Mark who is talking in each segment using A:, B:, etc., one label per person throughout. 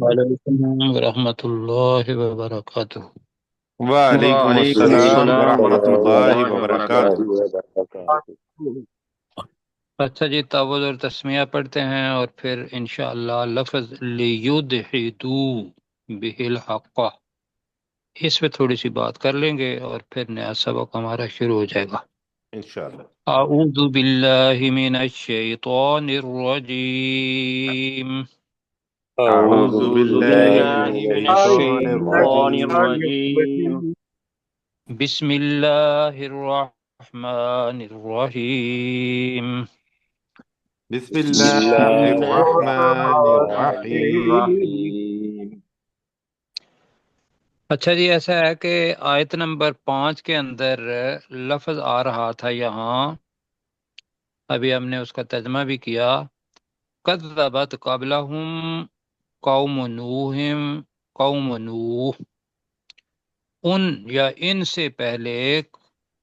A: وعلیکم ورحمۃ اللہ وبرکاتہ۔
B: وعلیکم
C: وعلیکم
B: السلام
C: السلام
B: ورحمۃ
C: ورحمۃ
B: اللہ
C: اللہ
B: وبرکاتہ۔
C: وبرکاتہ۔
A: اچھا جی، تعوذ اور تسمیہ پڑھتے ہیں اور پھر انشاءاللہ لفظ لیدحدو بہ الحق اس پہ تھوڑی سی بات کر لیں گے اور پھر نیا سبق ہمارا شروع ہو جائے گا۔
B: انشاءاللہ۔
A: اعوذ باللہ من الشیطان الرجیم۔
B: اعوذ
C: اعوذ
B: باللہ من
C: باللہ من
B: الشیطان
C: الشیطان
B: الرجیم۔
C: الرجیم۔
A: بسم اللہ الرحمن الرحیم۔
B: بسم
C: بسم
B: اللہ
C: اللہ
B: الرحمن
C: الرحمن
B: الرحیم۔
C: الرحیم۔
A: اچھا جی، ایسا ہے کہ آیت نمبر 5 کے اندر لفظ آ رہا تھا یہاں، ابھی ہم نے اس کا ترجمہ بھی کیا، کذبت قبلہم قوم نوح، قوم نوح، ان یا ان سے پہلے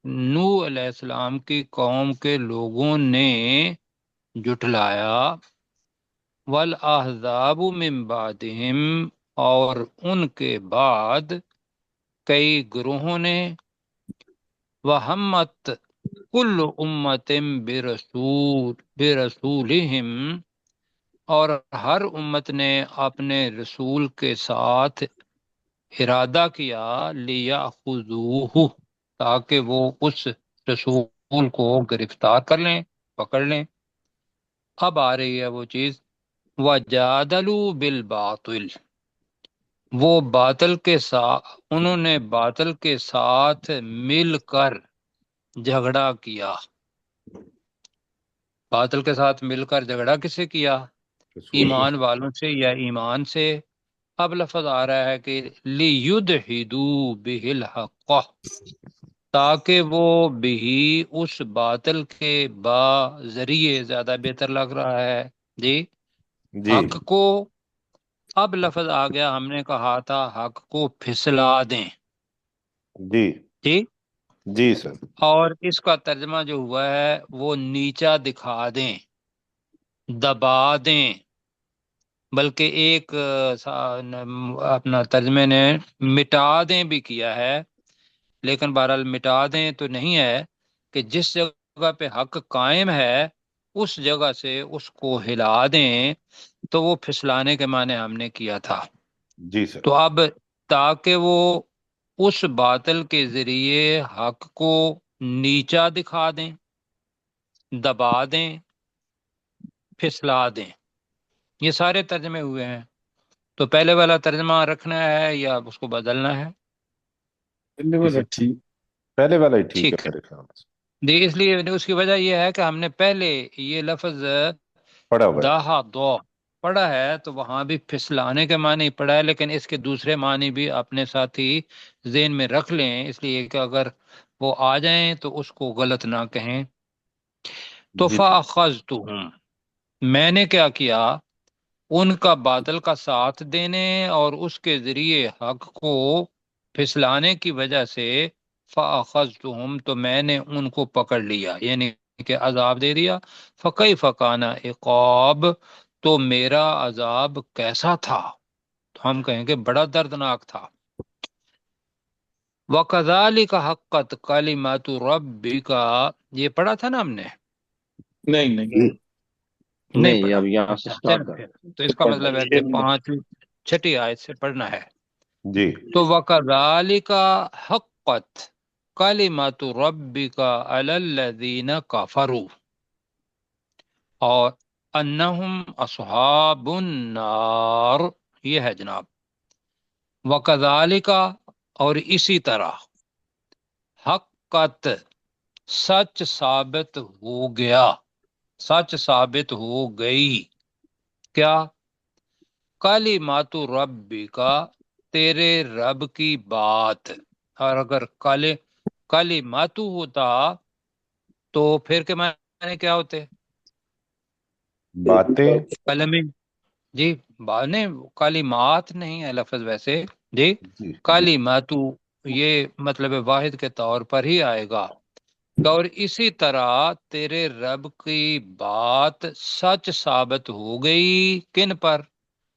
A: نوح علیہ السلام کی قوم کے لوگوں نے جھٹلایا، والاحزاب من بعدہم، اور ان کے بعد کئی گروہوں نے، وہمت کل امت برسولہم، اور ہر امت نے اپنے رسول کے ساتھ ارادہ کیا، لیاخذوہ، تاکہ وہ اس رسول کو گرفتار کر لیں، پکڑ لیں۔ اب آ رہی ہے وہ چیز، وجادلوا بالباطل، وہ باطل کے ساتھ، انہوں نے باطل کے ساتھ مل کر جھگڑا کیا۔ باطل کے ساتھ مل کر جھگڑا کسے کیا؟
B: رسول کے
A: ایمان
B: ساتھ۔
A: والوں سے یا ایمان سے۔ اب لفظ آ رہا ہے کہ لیدحدوا بہ الحق، تاکہ وہ بھی اس باطل کے با ذریعے، زیادہ بہتر لگ رہا ہے جی،
B: جی
A: حق کو، اب لفظ آ گیا، ہم نے کہا تھا حق کو پھسلا دیں
B: جی
A: جی،
B: جی سر۔
A: اور اس کا ترجمہ جو ہوا ہے وہ نیچا دکھا دیں، دبا دیں، بلکہ ایک اپنا ترجمے نے مٹا دیں بھی کیا ہے، لیکن بہرحال مٹا دیں تو نہیں ہے، کہ جس جگہ پہ حق قائم ہے اس جگہ سے اس کو ہلا دیں، تو وہ پھسلانے کے معنی ہم نے کیا تھا۔
B: جی سر۔
A: تو اب تاکہ وہ اس باطل کے ذریعے حق کو نیچا دکھا دیں، دبا دیں، پھسلا دیں، یہ سارے ترجمے ہوئے ہیں۔ تو پہلے والا ترجمہ رکھنا ہے یا اس کو بدلنا ہے؟
B: پہلے والا ہی ٹھیک ہے
A: ٹھیک ہے
B: میرے خیال سے۔
A: جی، اس لیے اس کی وجہ یہ ہے کہ ہم نے پہلے یہ لفظ
B: پڑھا ہوا ہے۔
A: داہا دو پڑھا ہے، تو وہاں بھی پھسلانے کے معنی پڑھا ہے، لیکن اس کے دوسرے معنی بھی اپنے ساتھ ہی ذہن میں رکھ لیں، اس لیے کہ اگر وہ آ جائیں تو اس کو غلط نہ کہیں۔ تو
B: جی ٹھیک۔
A: فَأَخَذْتُهُمْ، میں نے کیا کیا، ان کا باطل کا ساتھ دینے اور اس کے ذریعے حق کو پھسلانے کی وجہ سے، فَأَخَذْتُهُمْ، تو میں نے ان کو پکڑ لیا، یعنی کہ عذاب دے دیا۔ فَكَيْفَ كَانَ عِقَابِ، تو میرا عذاب کیسا تھا، تو ہم کہیں گے بڑا دردناک تھا۔ وَكَذَلِكَ حَقَّتْ كَلِمَةُ رَبِّكَ، یہ پڑھا تھا نا ہم نے؟
C: نہیں
A: نہیں
C: نہیں،
A: پڑھا؟
C: اب یہاں سے
A: اچھا
C: سٹارٹ
A: چل
C: کر۔
A: پھر تو اس کا مطلب ہے کہ 6 آیت سے پڑھنا ہے۔
B: جی
A: تو وَكَذَلِكَ حَقَّتْ كَلِمَةُ رَبِّكَ عَلَى الَّذِينَ كَفَرُوا، اور انہم اصحاب النار، یہ ہے جناب۔ وَكَذَلِكَ، اور اسی طرح، حقت، سچ ثابت ہو گیا، سچ ثابت ہو گئی، کیا؟ کلمات ربک، تیرے رب کی بات، اور اگر کلمات ہوتا تو پھر کے معنی کیا ہوتے؟
B: باتیں۔
A: کلمیں جی، نہیں کلمات نہیں ہے لفظ ویسے جی،
B: جی جی
A: کلمات یہ مطلب واحد کے طور پر ہی آئے گا۔ اور اسی طرح تیرے رب کی بات سچ ثابت ہو گئی، کن پر؟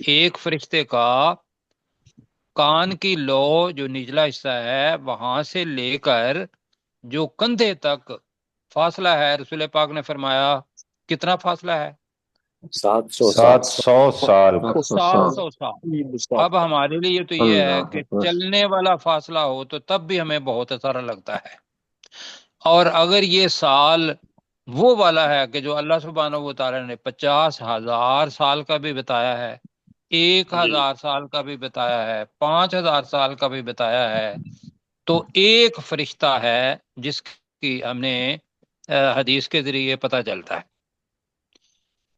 A: ایک فرشتے کا کان کی لو جو نچلا حصہ ہے وہاں سے لے کر جو کندھے تک فاصلہ ہے، رسول پاک نے فرمایا کتنا فاصلہ ہے؟
C: 700 سال
B: 700 سال کا۔
A: 700 سال۔ اب ہمارے لیے تو یہ ہے کہ چلنے والا فاصلہ ہو تو تب بھی ہمیں بہت اثر لگتا ہے، اور اگر یہ سال وہ والا ہے کہ جو اللہ سبحانہ و تعالی نے 50,000 سال کا بھی بتایا ہے، 1,000 سال کا بھی بتایا ہے، 5,000 سال کا بھی بتایا ہے، تو ایک فرشتہ ہے جس کی ہم نے حدیث کے ذریعے پتہ چلتا ہے۔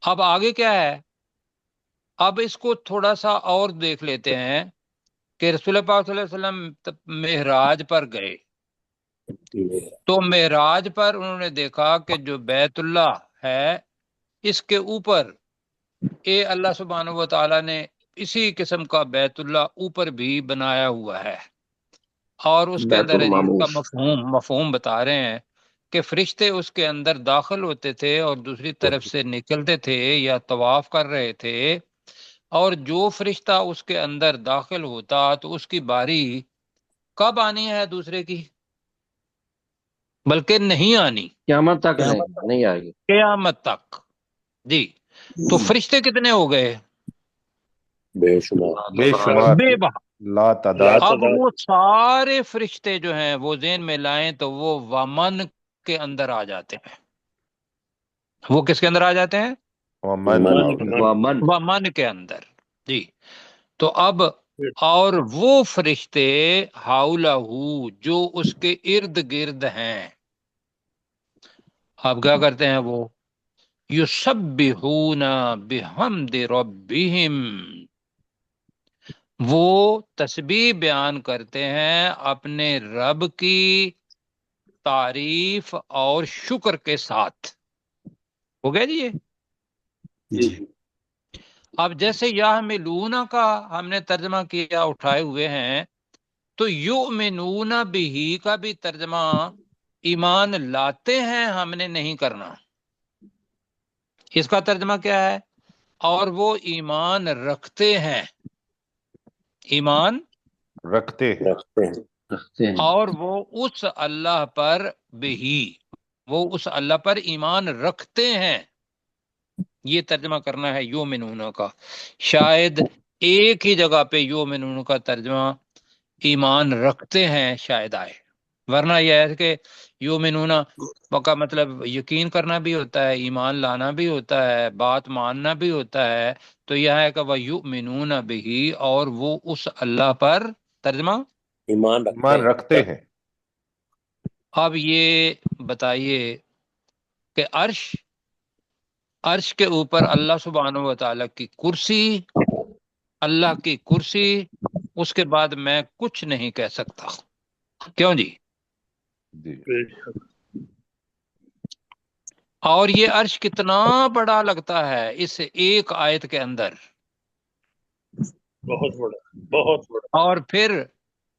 A: اب آگے کیا ہے؟ اب اس کو تھوڑا سا اور دیکھ لیتے ہیں کہ رسول پاک صلی اللہ علیہ وسلم معراج پر گئے، تو معراج پر انہوں نے دیکھا کہ جو بیت اللہ ہے اس کے اوپر اللہ سبحانہ و تعالیٰ نے اسی قسم کا بیت اللہ اوپر بھی بنایا ہوا ہے، اور اس کے
C: بیت
A: اندر حدیث کا
C: المعمور۔
A: مفہوم بتا رہے ہیں کہ فرشتے اس کے اندر داخل ہوتے تھے اور دوسری طرف سے نکلتے تھے یا طواف کر رہے تھے، اور جو فرشتہ اس کے اندر داخل ہوتا تو اس کی باری کب آنی ہے دوسرے کی؟ بلکہ نہیں آنی،
D: قیامت تک نہیں آئے گی۔
A: قیامت تک۔ جی، تو فرشتے کتنے ہو گئے؟
C: بے شمار،
B: بے شمار،
A: بے بہا۔
B: لا تعداد۔
A: اب وہ سارے فرشتے جو ہیں وہ ذہن میں لائیں تو وہ ومن کے اندر آ جاتے ہیں۔ وہ کس کے اندر آ جاتے ہیں؟
B: ومن
A: ومن کے اندر۔ جی، تو اب اور وہ فرشتے حولہ جو اس کے ارد گرد ہیں، اب کیا کرتے ہیں؟ وہ یسبحون بحمد ربہم، وہ تسبیح بیان کرتے ہیں اپنے رب کی تعریف اور شکر کے ساتھ۔ ہو گیا جی یہ؟ اب جیسے یحملون کا ہم نے ترجمہ کیا اٹھائے ہوئے ہیں، تو یؤمنون بہ کا بھی ترجمہ ایمان لاتے ہیں ہم نے نہیں کرنا، اس کا ترجمہ کیا ہے؟ اور وہ ایمان رکھتے ہیں، ایمان
B: رکھتے ہیں،
A: اور وہ اس اللہ پر بہی، وہ اس اللہ پر ایمان رکھتے ہیں، یہ ترجمہ کرنا ہے یومنون کا۔ شاید ایک ہی جگہ پہ یومنون کا ترجمہ ایمان رکھتے ہیں شاید آئے، ورنہ یہ ہے کہ یومنون کا مطلب یقین کرنا بھی ہوتا ہے، ایمان لانا بھی ہوتا ہے، بات ماننا بھی ہوتا ہے، تو یہ ہے کہ وَيُؤْمِنُونَ بِهِ، اور وہ اس اللہ پر ترجمہ
B: ایمان رکھتے ہیں۔
A: اب یہ بتائیے کہ عرش کے اوپر اللہ سبحانہ و تعالیٰ کی کرسی، اللہ کی کرسی، اس کے بعد میں کچھ نہیں کہہ سکتا، کیوں جی؟ اور یہ عرش کتنا بڑا لگتا ہے اس ایک آیت کے اندر،
E: بہت بڑا، بہت بڑا۔
A: اور پھر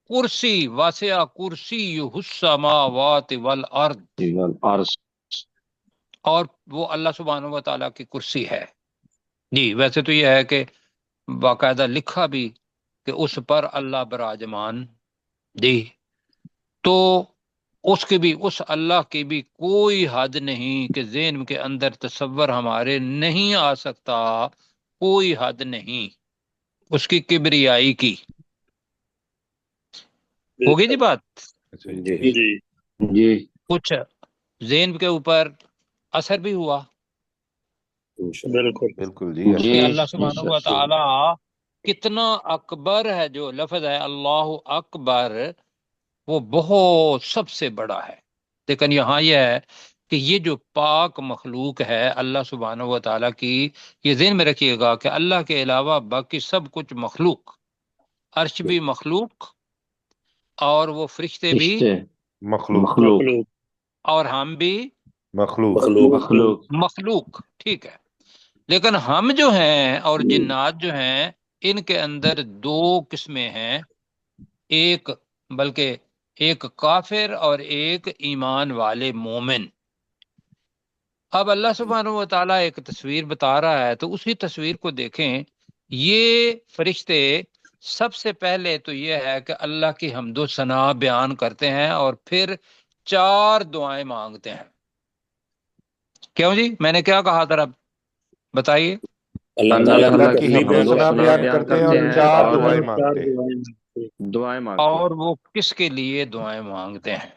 A: کرسی واسع کرسی السماوات والارض، اور وہ اللہ سبحانہ و تعالیٰ کی کرسی ہے۔ جی، ویسے تو یہ ہے کہ باقاعدہ لکھا بھی کہ اس پر اللہ براجمان، جی، تو اس کی بھی، اس اللہ کی بھی کوئی حد نہیں کہ ذہن کے اندر تصور ہمارے نہیں آ سکتا، کوئی حد نہیں اس کی کبریائی کی۔ ہوگی جی بات؟
E: جی
A: کچھ ذہن کے اوپر اثر بھی ہوا
E: بالکل
B: بالکل جی،
A: کہ اللہ سبحانہ و تعالی کتنا اکبر ہے، جو لفظ ہے اللہ اکبر وہ بہت سب سے بڑا ہے، لیکن یہاں یہ ہے کہ یہ جو پاک مخلوق ہے اللہ سبحانہ و تعالیٰ کی، یہ ذہن میں رکھیے گا کہ اللہ کے علاوہ باقی سب کچھ مخلوق، عرش بھی مخلوق، اور وہ فرشتے بھی
B: مخلوق،
A: اور ہم بھی مخلوق، ٹھیک ہے، لیکن ہم جو ہیں اور جنات جو ہیں ان کے اندر دو قسمیں ہیں، ایک بلکہ ایک کافر اور ایک ایمان والے مومن۔ اب اللہ سبحانہ و تعالیٰ ایک تصویر بتا رہا ہے، تو اسی تصویر کو دیکھیں یہ فرشتے سب سے پہلے تو یہ ہے کہ اللہ کی حمد و ثنا بیان کرتے ہیں اور پھر 4 دعائیں مانگتے ہیں. کیوں جی؟ میں نے کیا کہا ذرا بتائیے.
C: اللہ
B: اللہ کی
C: تعالیٰ
B: حمد و ثنا بیان کرتے ہیں اور 4 دعائیں مانگتے ہیں.
D: دعائیں مانگتے ہیں.
A: اور وہ کس کے لیے دعائیں مانگتے ہیں؟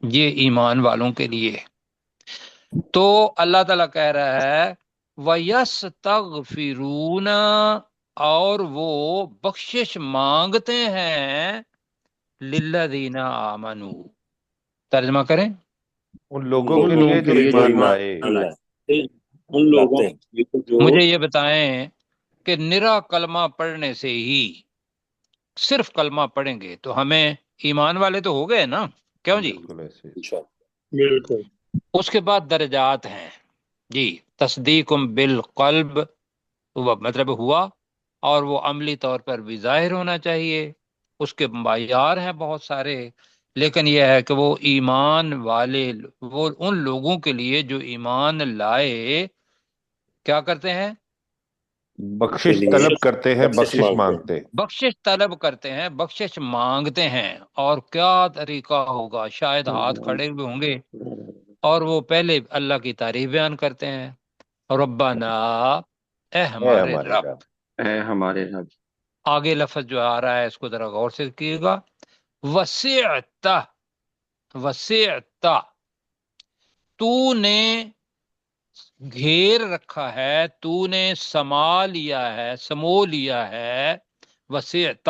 A: یہ ایمان والوں کے لیے. تو اللہ تعالیٰ کہہ رہا ہے وَيَسْتَغْفِرُونَ، اور وہ بخشش مانگتے ہیں لِلَّذِينَ آمَنُوا. ترجمہ کریں.
B: ان لوگوں کے لیے جو ایمان لائے.
E: ان لوگوں
A: مجھے یہ بتائیں کہ نرا کلمہ پڑھنے سے ہی، صرف کلمہ پڑھیں گے تو ہمیں ایمان والے تو ہو گئے نا؟ کیوں جی؟
B: بالکل ایسے.
E: بالکل
A: اس کے بعد درجات ہیں جی. تصدیقم بالقلب مطلب ہوا، اور وہ عملی طور پر بھی ظاہر ہونا چاہیے. اس کے معیار ہیں بہت سارے، لیکن یہ ہے کہ وہ ایمان والے، وہ ان لوگوں کے لیے جو ایمان لائے کیا کرتے ہیں؟
B: بخشش طلب کرتے ہیں، بخشش مانگتے ہیں.
A: بخشش طلب کرتے ہیں، بخشش مانگتے ہیں. اور کیا طریقہ ہوگا؟ شاید ہاتھ کھڑے ہوئے ہوں گے اور وہ پہلے اللہ کی تعریف بیان کرتے ہیں. ربنا، اے ہمارے رب.
D: اے ہمارے رب.
A: آگے لفظ جو آ رہا ہے اس کو ذرا غور سے کیے گا. وسعت، وسعت، تو نے گھیر رکھا ہے، تو نے سما لیا ہے، سمو لیا ہے. وسعت،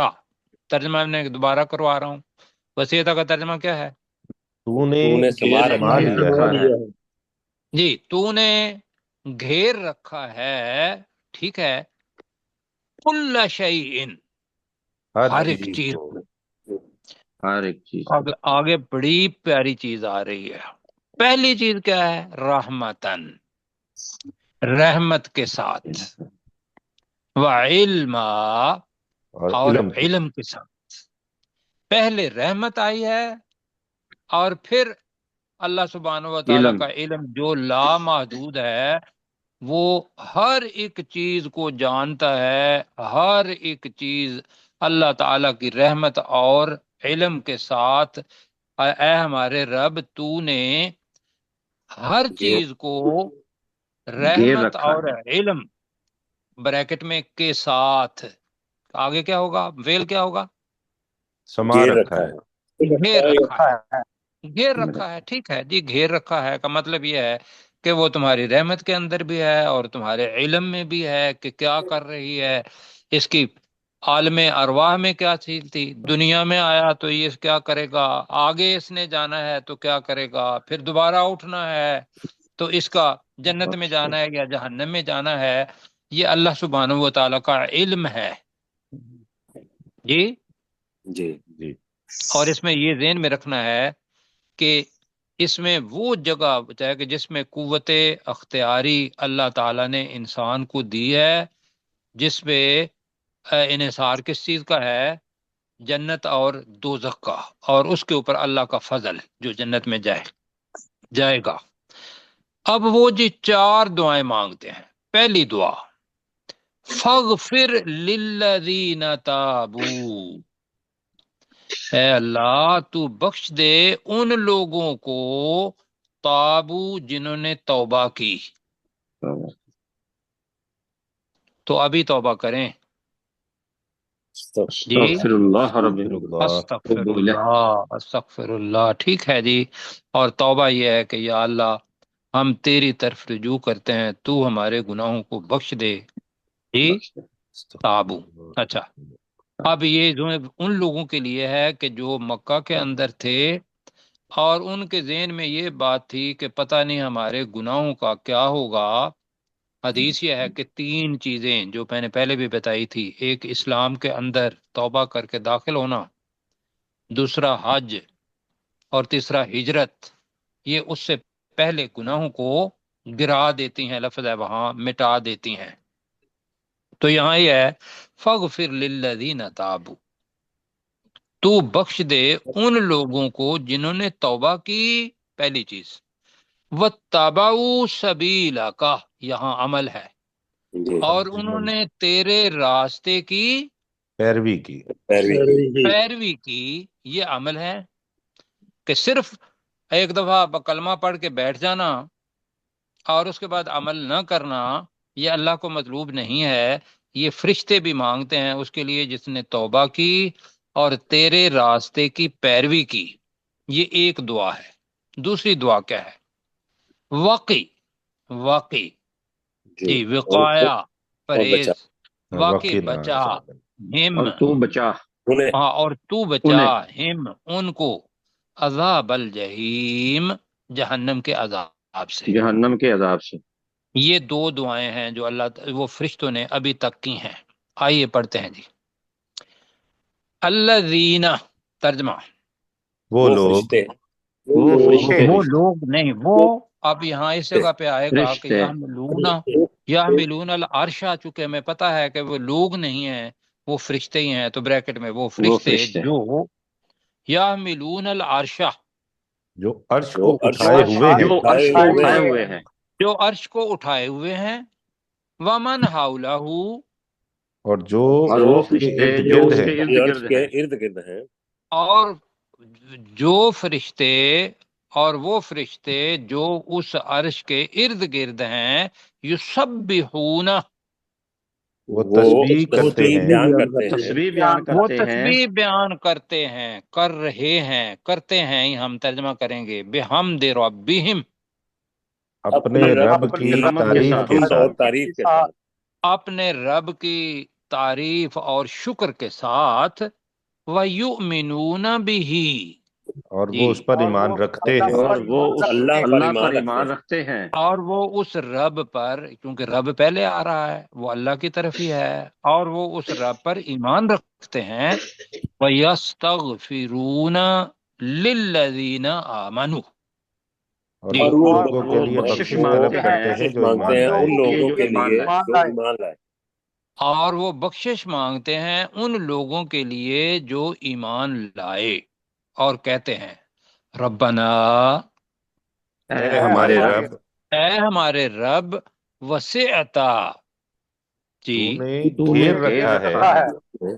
A: ترجمہ میں دوبارہ کروا رہا ہوں. وسعت کا ترجمہ کیا ہے؟
B: تو نے سما لیا ہے.
A: جی، تو نے گھیر رکھا ہے، ٹھیک ہے. کل شیء، ہر ایک چیز.
D: ہر ایک چیز.
A: آگے بڑی پیاری چیز آ رہی ہے. پہلی چیز کیا ہے؟ رحمتن، رحمت کے ساتھ. وعلم، اور علم کے ساتھ. پہلے رحمت آئی ہے اور پھر اللہ سبحانہ و تعالیٰ کا علم جو لامحدود ہے، وہ ہر ایک چیز کو جانتا ہے. ہر ایک چیز اللہ تعالیٰ کی رحمت اور علم کے ساتھ. اے ہمارے رب، تو نے ہر چیز کو رحمت اور علم بریکٹ میں کے ساتھ. آگے کیا ہوگا؟ ویل کیا ہوگا؟
B: سما رکھا ہے.
A: گھیر رکھا ہے. گھیر رکھا ہے، ٹھیک ہے جی. گھیر رکھا ہے کا مطلب یہ ہے کہ وہ تمہاری رحمت کے اندر بھی ہے اور تمہارے علم میں بھی ہے کہ کیا کر رہی ہے. اس کی عالم ارواح میں کیا چیز تھی، دنیا میں آیا تو یہ کیا کرے گا، آگے اس نے جانا ہے تو کیا کرے گا، پھر دوبارہ اٹھنا ہے تو اس کا جنت میں جانا ہے یا جہنم میں جانا ہے. یہ اللہ سبحانہ و تعالیٰ کا علم ہے. جی
C: جی
B: جی.
A: اور اس میں یہ ذہن میں رکھنا ہے کہ اس میں وہ جگہ ہے کہ جس میں قوت اختیاری اللہ تعالیٰ نے انسان کو دی ہے، جس پہ انحصار کس چیز کا ہے؟ جنت اور دوزخ کا، اور اس کے اوپر اللہ کا فضل جو جنت میں جائے گا. اب وہ جی 4 دعائیں مانگتے ہیں. پہلی دعا فاغفر للذین تابوا، اے اللہ تو بخش دے ان لوگوں کو تابو جنہوں نے توبہ کی. تو ابھی توبہ کریں جی. استغفر اللہ، ٹھیک ہے جی. اور توبہ یہ ہے کہ یا اللہ ہم تیری طرف رجوع کرتے ہیں، تو ہمارے گناہوں کو بخش دے. جی تابو. اچھا، اب یہ جو ان لوگوں کے لیے ہے کہ جو مکہ کے اندر تھے اور ان کے ذہن میں یہ بات تھی کہ پتہ نہیں ہمارے گناہوں کا کیا ہوگا. حدیث یہ ہے کہ 3 چیزیں جو میں نے پہلے بھی بتائی تھی، ایک اسلام کے اندر توبہ کر کے داخل ہونا، دوسرا حج، اور تیسرا ہجرت. یہ اس سے پہلے گناہوں کو گرا دیتی ہیں، لفظ ہے وہاں مٹا دیتی ہیں. تو یہاں یہ ہے فاغفر للذین تابوا، تو بخش دے ان لوگوں کو جنہوں نے توبہ کی. پہلی چیز واتبعوا سبیلک، یہاں عمل ہے.
C: جی
A: اور انہوں نے تیرے راستے کی
B: پیروی کی.
C: پیروی کی.
E: پیروی کی.
A: پیروی کی. یہ عمل ہے کہ صرف ایک دفعہ کلمہ پڑھ کے بیٹھ جانا اور اس کے بعد عمل نہ کرنا یہ اللہ کو مطلوب نہیں ہے. یہ فرشتے بھی مانگتے ہیں اس کے لیے جس نے توبہ کی اور تیرے راستے کی پیروی کی. یہ ایک دعا ہے. دوسری دعا کیا ہے؟ واقعی. واقعی جی وقایا
C: اور
A: پرہیز.
C: بچا
A: واقعی
B: وکیل
A: بچا ہم.
D: اور تو بچا
C: انہیں.
A: ہاں اور تو بچا ہم ان کو عذاب الجحیم جہنم کے عذاب سے.
D: جہنم کے عذاب سے.
A: یہ دو دعائیں ہیں جو وہ فرشتوں نے ابھی تک کی ہیں. آئیے پڑھتے ہیں جی. الذین ترجمہ
B: وہ لوگ
C: فرشتے.
D: وہ فرشتے.
A: وہ لوگ نہیں وہ اب یہاں اس جگہ پہ آئے گا کہ
D: فرشتے.
A: یحملون العرش. چونکہ ہمیں پتہ ہے کہ وہ لوگ نہیں ہیں وہ فرشتے ہی ہیں تو بریکٹ میں وہ فرشتے جو یحملون العرش
B: جو عرش کو اٹھائے ہوئے ہیں.
D: جو عرش کو اٹھائے ہوئے ہیں.
A: جو عرش کو اٹھائے ہوئے ہیں. ومن حولہ
B: اور جو
D: اور وہ
B: اس کے
D: فرشتے
B: ارد
D: جو
B: گرد
D: اس
B: ہے.
D: کے ارد گرد ہیں.
C: ارد گرد ہیں.
A: اور جو فرشتے اور وہ فرشتے جو اس عرش کے ارد گرد ہیں یسبحون
B: وہ تسبیح کرتے
C: تسبیح
B: ہیں.
C: بیان کرتے ہیں.
D: تسبیح بیان
A: وہ
D: کرتے ہیں.
A: تسبیح بیان کرتے ہیں کر رہے ہیں کرتے ہیں ہم ترجمہ کریں گے بحمد ربہم
B: اپنے رب کی تعریف کے
C: اور
B: ساتھ.
C: تعریف کے ساتھ.
A: اپنے رب کی تعریف اور شکر کے ساتھ وَيُؤْمِنُونَ بِهِ
B: اور وہ اس پر ایمان رکھتے ہیں.
D: اور وہ اس اللہ پر ایمان رکھتے ہیں.
A: اور وہ اس رب پر کیونکہ رب پہلے آ رہا ہے وہ اللہ کی طرف ہی ہے اور وہ اس رب پر ایمان رکھتے ہیں. وَيَسْتَغْفِرُونَ لِلَّذِينَ آمَنُوا
B: اور وہ لوگوں کے لیے بخشش طلب کرتے ہیں جو
C: مانگتے ہیں
B: ایمان
C: ان
B: لائے.
C: لوگوں کے لیے جو ایمان لائے.
A: اور وہ بخشش مانگتے ہیں ان لوگوں کے لیے جو ایمان لائے اور کہتے ہیں ربنا
B: اے ہمارے رب
A: اے ہمارے رب وسعتا جی
B: تو نے گھیر رکھا ہے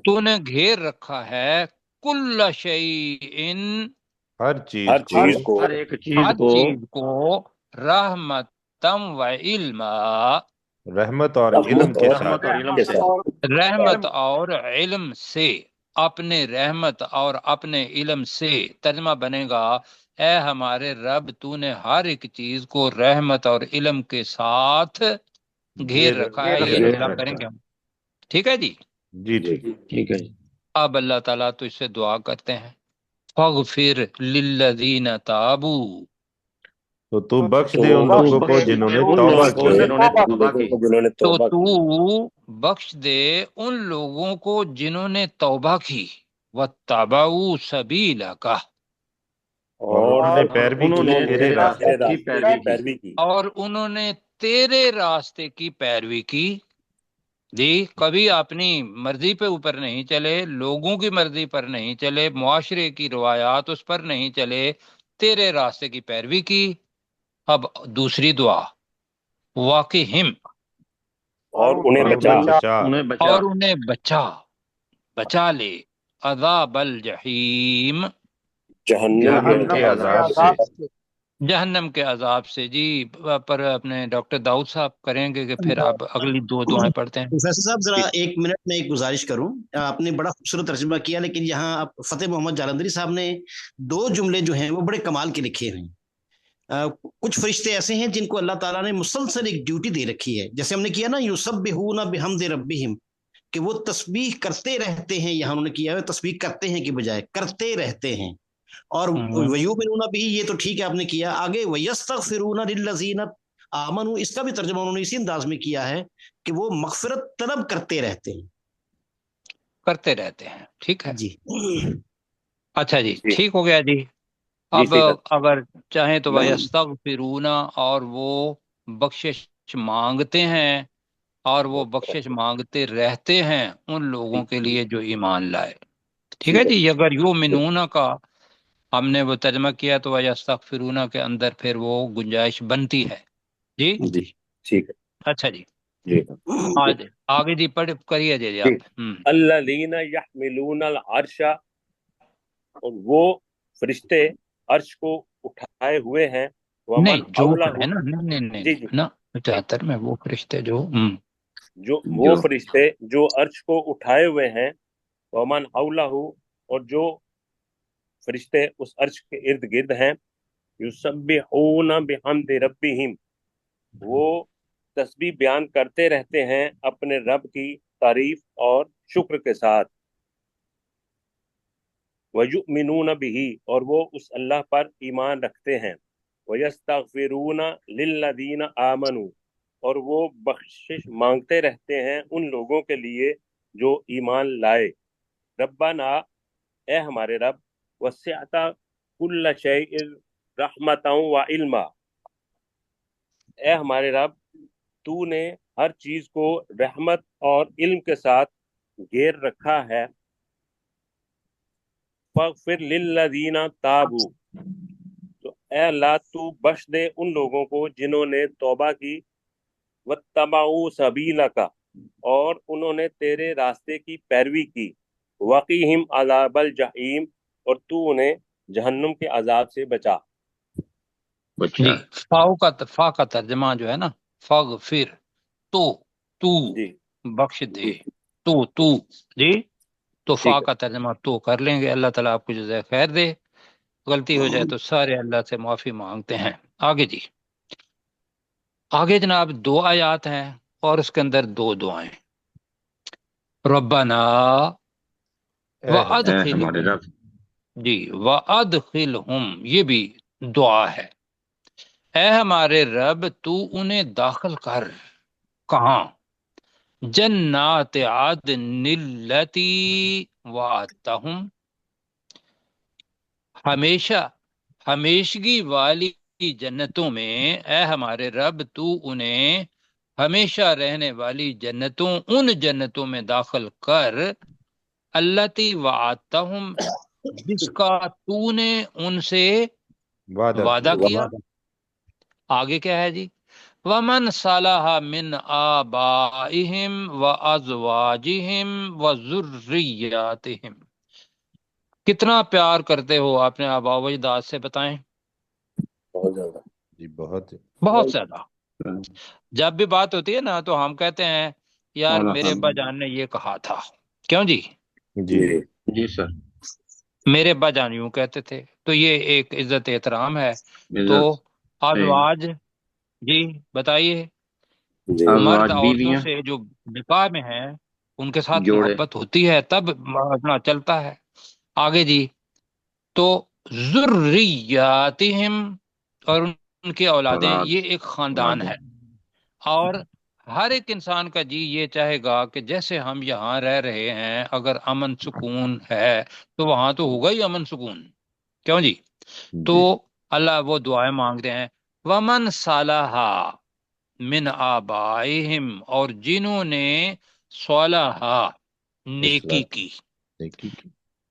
A: تو نے گھیر رکھا ہے کل شیء
B: ہر چیز کو.
D: ہر ایک
A: ہر
D: چیز کو.
A: چیز کو رحمتم و علما
B: رحمت اور علم کے
D: رحمت
B: ساتھ.
D: اور علم سے.
A: رحمت اور علم سے اپنے رحمت اور اپنے علم سے. ترجمہ بنے گا اے ہمارے رب تو نے ہر ایک چیز کو رحمت اور علم کے ساتھ گھیر رکھا ہے. یہ اعلان کریں گے ہم. ٹھیک ہے جی.
B: جی ٹھیک.
D: ٹھیک ہے.
A: اب اللہ تعالیٰ تو اس سے دعا کرتے ہیں فاغفر للذین تابوا
B: تو بخش دے ان لوگوں کو جنہوں نے توبہ کی.
C: جنہوں نے
A: تو
C: توبہ کی.
A: بخش دے ان لوگوں کو جنہوں نے توبہ کی واتبعوا سبیلک
B: اور انہوں نے پیروی
D: انہوں
B: کی
D: نے
B: تیرے راستے
D: کی پیروی کی.
A: اور انہوں نے تیرے راستے کی پیروی کی. جی کبھی اپنی مرضی پہ اوپر نہیں چلے لوگوں کی مرضی پر نہیں چلے معاشرے کی روایات اس پر نہیں چلے تیرے راستے کی پیروی کی. اب دوسری دعا واقعہم
C: اور انہیں بچا.
A: اور انہیں بچا لے عذاب الجحیم
B: جہنم کے عذاب سے.
A: جہنم کے عذاب سے. جی پر اپنے ڈاکٹر داؤد صاحب کریں گے کہ پھر آپ اگلی دو دعائیں پڑھتے ہیں.
F: پروفیسر صاحب ذرا ایک منٹ میں ایک گزارش کروں. آپ نے بڑا خوبصورت ترجمہ کیا لیکن یہاں فتح محمد جالندری صاحب نے دو جملے جو ہیں وہ بڑے کمال کے لکھے ہیں. کچھ فرشتے ایسے ہیں جن کو اللہ تعالیٰ نے مسلسل ایک ڈیوٹی دے رکھی ہے جیسے ہم نے کیا نا یسبحون بحمد ربہم کہ وہ تسبیح کرتے رہتے ہیں. یہاں انہوں نے کیا ہے تسبیح کرتے ہیں کی بجائے کرتے رہتے ہیں. اور ویؤمنون بھی یہ تو ٹھیک ہے آپ نے کیا. آگے ویستغفرون للذین آمنوا اس کا بھی ترجمہ انہوں نے اسی انداز میں کیا ہے کہ وہ مغفرت طلب کرتے رہتے ہیں.
A: ٹھیک ہے
F: جی
A: اچھا جی ٹھیک ہو گیا جی. اب اگر چاہیں تو وَيَسْتَغْفِرُونَ اور وہ بخشش مانگتے ہیں اور وہ بخشش مانگتے رہتے ہیں ان لوگوں کے لیے جو ایمان لائے. ٹھیک ہے جی. اگر یؤمنون کا ہم نے وہ ترجمہ کیا تو وَيَسْتَغْفِرُونَ کے اندر پھر وہ گنجائش بنتی ہے. جی
C: ٹھیک ہے.
A: اچھا جی.
C: جی
A: آج آگے جی پڑھ کریے جی
C: جی
A: آپ
C: الذین یحملون العرش، اور وہ فرشتے عرش کو اٹھائے ہوئے ہیں، ومن
A: نہیں جو
C: حولہ،
A: ہے نا نہیں نہیں نہیں
C: جی جی
A: نا 75 میں وہ فرشتے جو
C: جو وہ فرشتے جو عرش کو اٹھائے ہوئے ہیں، ومن حولہ، اور جو فرشتے اس عرش کے ارد گرد ہیں، یسبحون بحمد ربہم، وہ تسبیح بیان کرتے رہتے ہیں اپنے رب کی تعریف اور شکر کے ساتھ، وَيُؤْمِنُونَ بِهِ، اور وہ اس اللہ پر ایمان رکھتے ہیں، وَيَسْتَغْفِرُونَ لِلَّذِينَ آمَنُوا، اور وہ بخشش مانگتے رہتے ہیں ان لوگوں کے لیے جو ایمان لائے، ربنا، اے ہمارے رب، وسعت کل شیء رحمتا وعلما، اے ہمارے رب تو نے ہر چیز کو رحمت اور علم کے ساتھ گھیر رکھا ہے، فاغفر للذین تابوا، تو اے اللہ تو بخش دے ان لوگوں کو جنہوں نے توبہ کی، واتبعوا سبیلک، اور انہوں نے تیرے راستے کی پیروی کی، وقیہم عذاب الجحیم، اور تو انہیں جہنم کے عذاب سے بچا۔
A: جی فا کا ترجمہ جو ہے نا فاغفر تو
C: جی
A: بخش دے
C: جی
A: تو جی تو فا
C: ٹھیک ہے
A: کا ترجمہ تو کر لیں گے، اللہ تعالیٰ آپ کو جزائے خیر دے، غلطی ہو جائے تو سارے اللہ سے معافی مانگتے ہیں۔ آگے جی آگے جناب 2 آیات ہیں اور اس کے اندر 2 دعائیں، ربنا وادخلہم، جی وادخلہم یہ بھی دعا ہے، اے ہمارے رب تو انہیں داخل کر، کہاں؟ جنات عدن التی وعدتہم، ہمیشگی والی جنتوں میں، اے ہمارے رب تو انہیں ہمیشہ رہنے والی جنتوں، ان جنتوں میں داخل کر، التی وعدتہم، جس کا تو نے ان سے وعدہ کیا۔ آگے کیا ہے جی؟ ومن صلح من آبائہم وازواجہم وذریاتہم، کتنا پیار کرتے ہو اپنے آبا و اجداد سے، بتائیں؟
C: بہت زیادہ
B: جی بہت
A: بہت زیادہ۔ جب بھی بات ہوتی ہے نا تو ہم کہتے ہیں یار میرے ابا جان نے یہ کہا تھا، کیوں جی؟
B: جی
C: جی
D: جی سر،
A: میرے ابا جان یوں کہتے تھے، تو یہ ایک عزت احترام ہے۔ تو ازواج، جی بتائیے،
C: جی
A: مرد
D: ازواج
A: عورتوں
D: بیویاں
A: سے جو نکاح میں ہیں ان کے ساتھ
D: جوڑے،
A: محبت ہوتی ہے تب اپنا چلتا ہے۔ آگے جی تو ذریاتہم، اور ان کی اولادیں،
D: اولاد
A: یہ ایک خاندان ہے، اور ہر ایک انسان کا جی یہ چاہے گا کہ جیسے ہم یہاں رہ رہے ہیں اگر امن سکون ہے تو وہاں تو ہوگا ہی امن سکون، کیوں جی؟ تو
B: جی
A: اللہ وہ دعائیں مانگتے ہیں، ومن صالح من آبائہم، اور جنہوں نے صالح نیکی کی،
B: نیکی کی،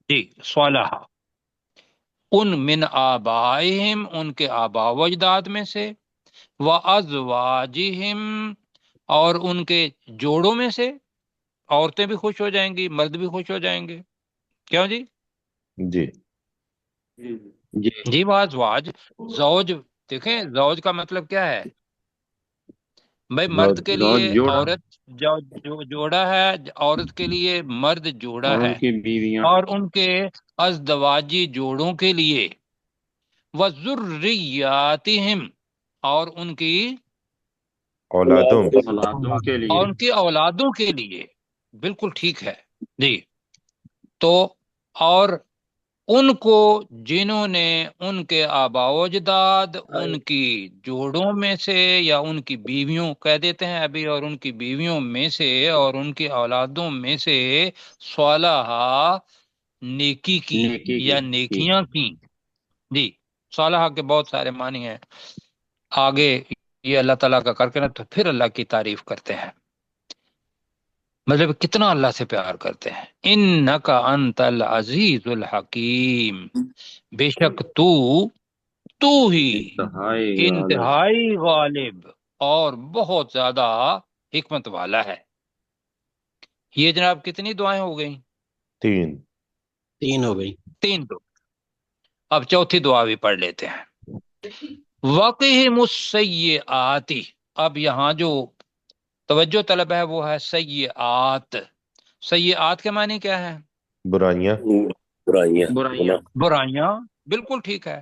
A: جی صالح، ان من آبائہم ان کے آبا و اجداد میں سے، وازواجہم اور ان کے جوڑوں میں سے، عورتیں بھی خوش ہو جائیں گی، مرد بھی خوش ہو جائیں گے، کیوں جی؟
B: جی
D: جی
A: جی وازواج، زوج، دیکھیں زوج کا مطلب کیا ہے بھائی؟ مرد کے لیے
D: جوڑا،
A: عورت جو جوڑا ہے، عورت کے لیے مرد جوڑا
D: اور ان
A: ہے،
D: کی بیویاں،
A: اور ان کے ازدواجی جوڑوں کے لیے، وذریاتہم اور ان کی
B: اولادوں میں سے،
D: اولادوں کے لیے،
A: اور ان کی اولادوں کے لیے، بالکل ٹھیک ہے جی۔ تو اور ان کو جنہوں نے ان کے آبا و اجداد ان کی جوڑوں میں سے یا ان کی بیویوں کہہ دیتے ہیں ابھی، اور ان کی بیویوں میں سے اور ان کی اولادوں میں سے صالح نیکی کی
D: نیکی
A: یا
D: کی،
A: نیکیاں کی، جی صالح کے بہت سارے معنی ہیں، آگے یہ اللہ تعالیٰ کا کر کے نا تو پھر اللہ کی تعریف کرتے ہیں، مطلب کتنا اللہ سے پیار کرتے ہیں۔ انکا انت العزیز الحکیم، بے شک تو ہی
D: انتہائی غالب،
A: انتہائی غالب اور بہت زیادہ حکمت والا ہے۔ یہ جناب کتنی دعائیں ہو گئیں؟
B: 3۔
F: 3 ہو گئی۔
A: 3 تو اب چوتھی دعا بھی پڑھ لیتے ہیں۔ وقہم السیئات، اب یہاں جو توجہ طلب ہے وہ ہے سیئات۔ سیئات کے معنی کیا ہے؟
B: برائیاں۔
C: برائیاں،
D: برائیاں۔
A: برائیاں، بالکل ٹھیک ہے۔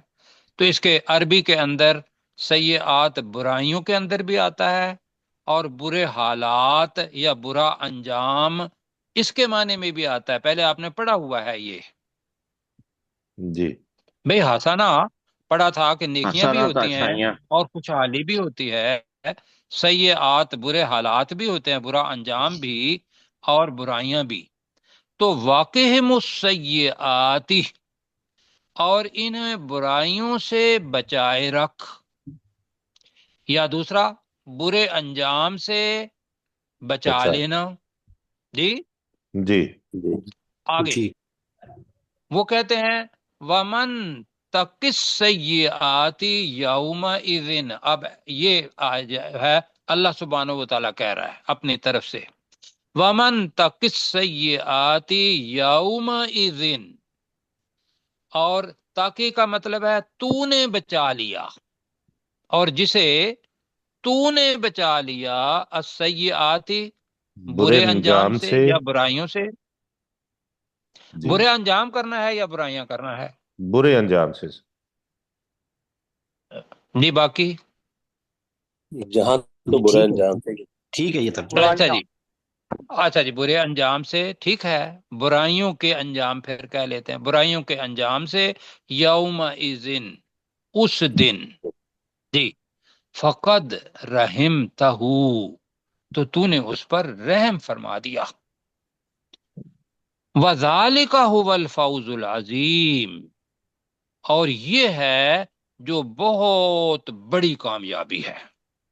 A: تو اس کے عربی کے اندر سیئات برائیوں کے اندر بھی آتا ہے، اور برے حالات یا برا انجام اس کے معنی میں بھی آتا ہے۔ پہلے آپ نے پڑھا ہوا ہے یہ
B: جی
A: بھئی حسنہ پڑھا تھا کہ نیکیاں بھی
D: حسنات
A: ہوتی ہیں
D: اچھائیاں۔
A: اور خوشحالی بھی ہوتی ہے، سیئات برے حالات بھی ہوتے ہیں، برا انجام بھی اور برائیاں بھی۔ تو واقعہم السیئات، اور ان برائیوں سے بچائے رکھ، یا دوسرا برے انجام سے بچا
B: اچھا
A: لینا۔ جی
B: جی
A: آگے
F: جی
A: وہ کہتے ہیں ومن تق السیئات یومئذ، اب یہ ہے اللہ سبحانہ و تعالیٰ کہہ رہا ہے اپنی طرف سے، ومن تق السیئات یومئذ، اور تاکہ کا مطلب ہے تو نے بچا لیا، اور جسے تو نے بچا لیا السیئات برے انجام سے یا برائیوں سے۔
B: جی
A: برے انجام کرنا ہے یا برائیاں کرنا ہے؟
B: برے انجام سے۔
A: جی باقی
C: جہاں تو
F: جی،
C: برا
F: ٹھیک ہے،
C: انجام سے
F: ٹھیک ہے یہ تک۔
A: اچھا جی، اچھا جی، برے انجام سے ٹھیک ہے، برائیوں کے انجام پھر کہہ لیتے ہیں، برائیوں کے انجام سے یومئذ اس دن، جی فقد رحمتہ تو نے اس پر رحم فرما دیا، وذالک هو الفوز العظیم، اور یہ ہے جو بہت بڑی کامیابی ہے۔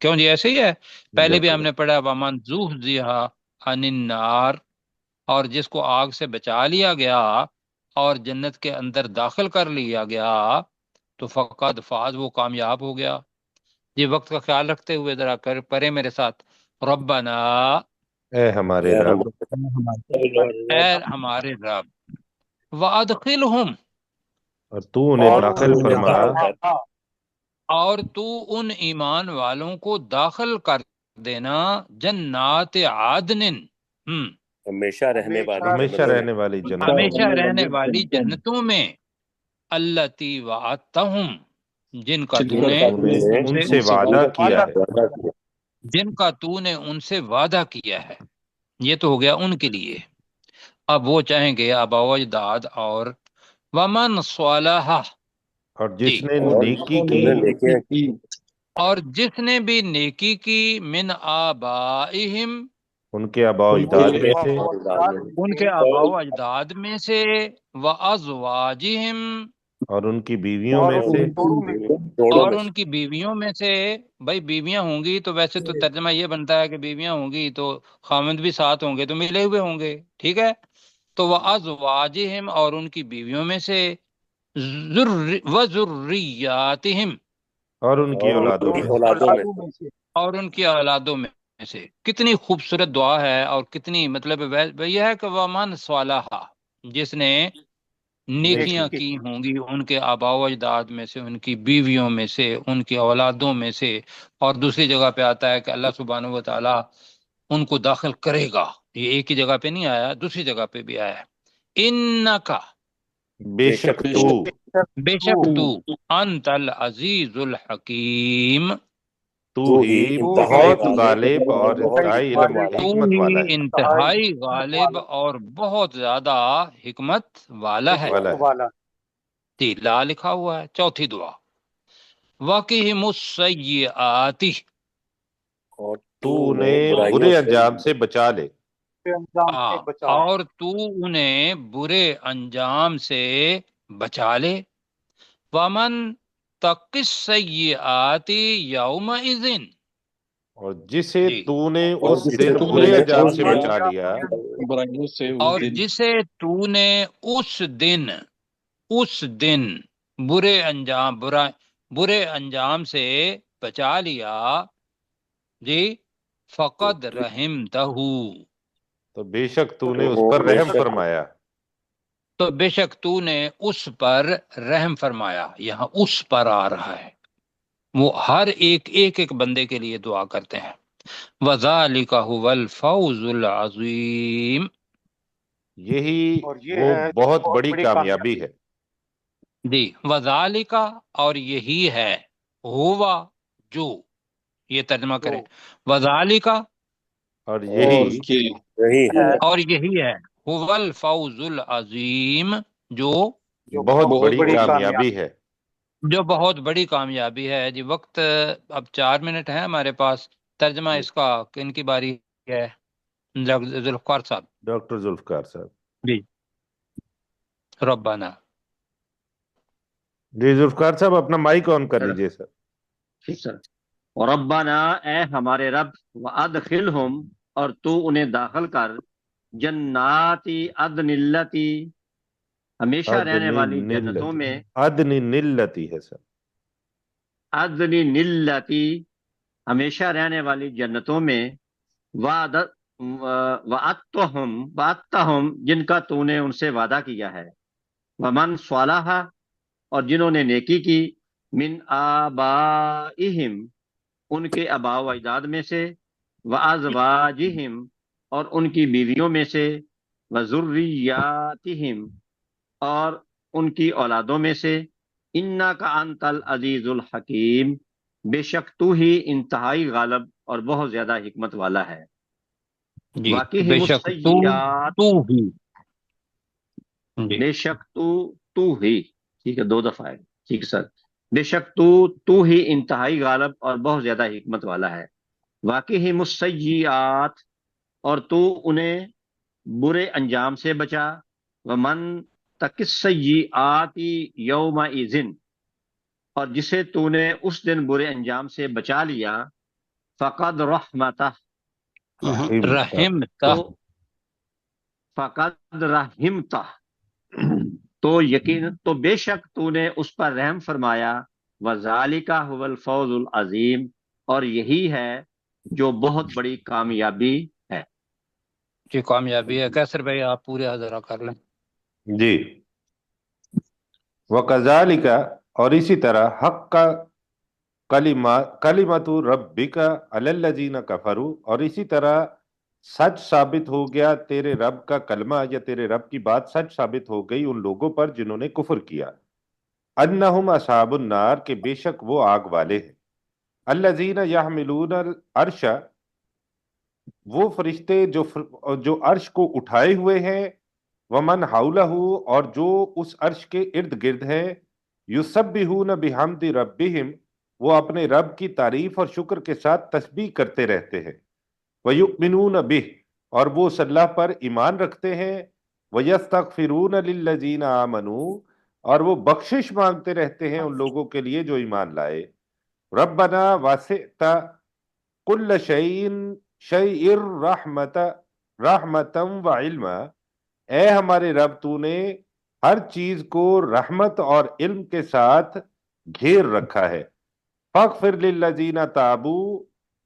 A: کیوں جی ایسے ہی ہے، پہلے بھی ہم نے پڑھا ومن زحزح عن النار، اور جس کو آگ سے بچا لیا گیا اور جنت کے اندر داخل کر لیا گیا تو فقد فاز، وہ کامیاب ہو گیا۔ یہ وقت کا خیال رکھتے ہوئے ذرا کر پڑھے میرے ساتھ، ربنا،
B: اے ہمارے رب،
A: اے ہمارے رب، وادخلہم،
B: اور تو انہیں داخل فرما
A: اور تو ان ایمان والوں کو داخل کر دینا جنات عدن،
C: ہمیشہ رہنے والی
B: ہمیشہ
C: جنتوں میں۔
B: رہنے والی جنت،
A: ہمیشہ رہنے والی جنتوں میں، التی وعدتہم، جن کا تو نے
B: ان سے وعدہ کیا ہے۔
A: جن کا تو نے ان سے وعدہ کیا ہے۔ یہ تو ہو گیا ان کے لیے۔ اب وہ چاہیں گے آباء و اجداد اور ومن صالح،
B: اور
A: جی
B: جس نے
C: اور
B: نیکی کی،
C: انہوں نے نیکیاں کی،
A: اور جس نے بھی نیکی کی من آبائہم،
B: ان کے آباء و اجداد میں سے،
A: ان کے آباء و اجداد میں سے، وازواجہم،
B: اور ان کی بیویوں میں سے،
C: جوڑوں
A: اور
C: میں
A: ان کی بیویوں میں سے۔ بھائی بیویاں ہوں گی تو ویسے تو ترجمہ یہ بنتا ہے کہ بیویاں ہوں گی تو خاوند بھی ساتھ ہوں گے تو ملے ہوئے ہوں گے، ٹھیک ہے۔ تو وازواجہم، اور ان کی بیویوں میں سے، وذریاتہم،
B: اور ان کی
C: اور ان
B: اولادوں
C: کی
B: میں سے۔
C: اولادوں میں سے۔
A: اور ان کی اولادوں میں سے۔ کتنی خوبصورت دعا ہے، اور کتنی مطلب یہ ہے کہ ومن صالح، جس نے نیکیاں کی ہوں گی ان کے آباء و اجداد میں سے، ان کی بیویوں میں سے، ان کی اولادوں میں سے۔ اور دوسری جگہ پہ آتا ہے کہ اللہ سبحانہ و تعالی ان کو داخل کرے گا، یہ ایک ہی جگہ پہ نہیں آیا، دوسری جگہ پہ بھی آیا ہے، انکا،
B: بے شک تو،
A: بے شک تو، انت العزیز الحکیم،
B: تو
C: تو
B: ہی
C: ہی انتہائی
B: بہت غالب اور
C: بہت
B: انتہائی علم
C: حکمت
A: تو
B: حکمت
A: ہی
B: والا ہے،
A: انتہائی غالب اور بہت زیادہ حکمت والا ہے۔
B: والا ہے۔
A: جی لا لکھا ہوا ہے چوتھی دعا، وقہم السیئات،
C: اور
B: تو
C: انہیں
B: انہیں برے انجام سے بچا لے،
A: اور تو انہیں برے انجام سے بچا لے، ومن تق السیئات یومئذ،
B: اور جسے
A: جی
B: تو نے
C: اور
B: اس
C: جسے
B: دن
C: تو
B: برے
C: نے
B: انجام
C: اس
B: سے
C: دن
B: بچا لیا،
D: برائیوں سے
A: اور جسے تو نے اس دن برے انجام سے بچا لیا، جی فقد رحمتہ،
B: تو بے شک تو نے اس پر رحم فرمایا،
A: تو بے شک تو نے اس پر رحم فرمایا. یہاں اس پر آ رہا ہے، وہ ہر ایک بندے کے لیے دعا کرتے ہیں. وَذَلِكَ هُوَ الْفَوْزُ الْعَظِيمُ،
B: یہی وہ بہت بڑی کامیابی ہے.
A: جی. وَذَلِكَ، اور یہی ہے، ہوا جو، یہ ترجمہ کریں. وَذَلِكَ،
B: اور یہی
C: یہی ہے
A: اور یہی ہے، هُوَ الْفَوْزُ الْعَظِيمُ، جو
B: بہت بڑی کامیابی ہے.
A: جو بہت بڑی کامیابی ہے. جی وقت اب 4 منٹ ہے ہمارے پاس. ترجمہ اس کا کن کی باری ہے؟ ذوالفقار صاحب.
B: ڈاکٹر ذوالفقار صاحب.
A: جی. ربنا.
B: جی ذوالفقار صاحب اپنا مائک آن کر لیجئے سر.
G: ٹھیک سر. ربنا، اے ہمارے رب، وادخلہم، اور تو انہیں داخل کر، جناتی عدن التی، ہمیشہ رہنے والی جنتوں میں،
B: عدن نلتی ہے سر.
G: عدن التی، ہمیشہ رہنے والی جنتوں میں، وعدتہم، جن کا تو نے ان سے وعدہ کیا ہے، ومن صالح، اور جنہوں نے نیکی کی، من آبائہم، ان کے آباء و اجداد میں سے، وازواجہم، اور ان کی بیویوں میں سے، وذریاتہم، اور ان کی اولادوں میں سے، انک انت العزیز الحکیم، بے شک تو ہی انتہائی غالب اور بہت زیادہ حکمت والا ہے.
A: جی.
G: واقعی
A: بے شک
G: السیئات،
A: تو ہی. جی.
G: بے شک تو ہی، ٹھیک ہے، 2 دفعہ ہے، ٹھیک ہے سر. بے شک تو ہی انتہائی غالب اور بہت زیادہ حکمت والا ہے. واقعی السیئات، اور تو انہیں برے انجام سے بچا. ومن تق السیئات یومئذ، اور جسے تو نے اس دن برے انجام سے بچا لیا، فقد رحمتہ،
A: رحمتہ،
G: فقد رحمتہ، تو یقین، تو بے شک تو نے اس پر رحم فرمایا. وذالک هو الفوز العظیم، اور یہی ہے جو بہت بڑی کامیابی ہے.
A: جی کامیابی ہے. کیسر بھائی آپ پورے حضرہ کر لیں.
B: جی. وَكَذَلِكَ، اور اسی طرح، حق کا کلمۃ ربک علی الذین کفروا، اور اسی طرح سچ ثابت ہو گیا تیرے رب کا کلمہ، یا تیرے رب کی بات سچ ثابت ہو گئی ان لوگوں پر جنہوں نے کفر کیا. انہم اصحاب النار، کہ بے شک وہ آگ والے ہیں. الذین یحملون العرش، وہ فرشتے جو عرش کو اٹھائے ہوئے ہیں، ومن حولہ، اور جو اس عرش کے ارد گرد ہیں، یسبحون بحمد ربہم، وہ اپنے رب کی تعریف اور شکر کے ساتھ تسبیح کرتے رہتے ہیں. وَيُؤْمِنُونَ بِهِ، اور وہ اس اللہ پر ایمان رکھتے ہیں. وَيَسْتَغْفِرُونَ لِلَّذِينَ آمَنُوا، اور وہ بخشش مانگتے رہتے ہیں ان لوگوں کے لیے جو ایمان لائے. ربنا واسعت کل شیء رحمتا وعلما، اے ہمارے رب تو نے ہر چیز کو رحمت اور علم کے ساتھ گھیر رکھا ہے. فاغفر للذین تابوا،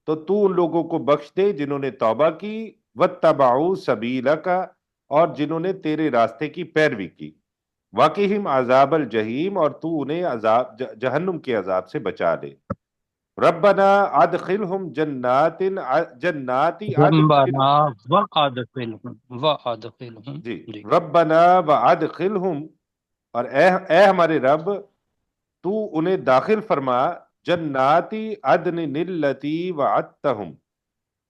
B: تو ان لوگوں کو بخش دے جنہوں نے توبہ کی، واتبعوا سبیلک، اور جنہوں نے تیرے راستے کی پیروی کی. واقعہم عذاب الجحیم، اور تو انہیں جہنم کے عذاب سے بچا لے. ربنا ادخلہم جنات عدن،
A: ربنا وادخلہم.
B: جی
A: جی.
B: ربنا وادخلہم، اور اے ہمارے رب تو انہیں داخل فرما، جناتی عدن التی وعدتہم،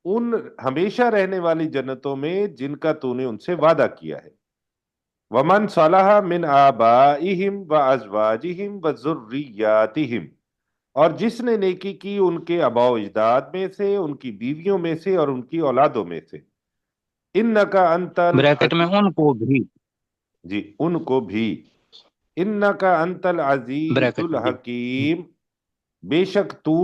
B: ان ہمیشہ رہنے والی جنتوں میں جن کا تو نے ان سے وعدہ کیا ہے. ومن صلح من آبائہم وازواجہم وذریاتہم، اور جس نے نیکی کی ان کے آباء و اجداد میں سے، ان کی بیویوں میں سے، اور ان کی اولادوں میں سے. انکا انت
A: بریکٹ میں ان کو بھی،
B: جی ان کو بھی. انکا انت العزیز
A: بریکٹ میں.
B: الحکیم، بے شک تو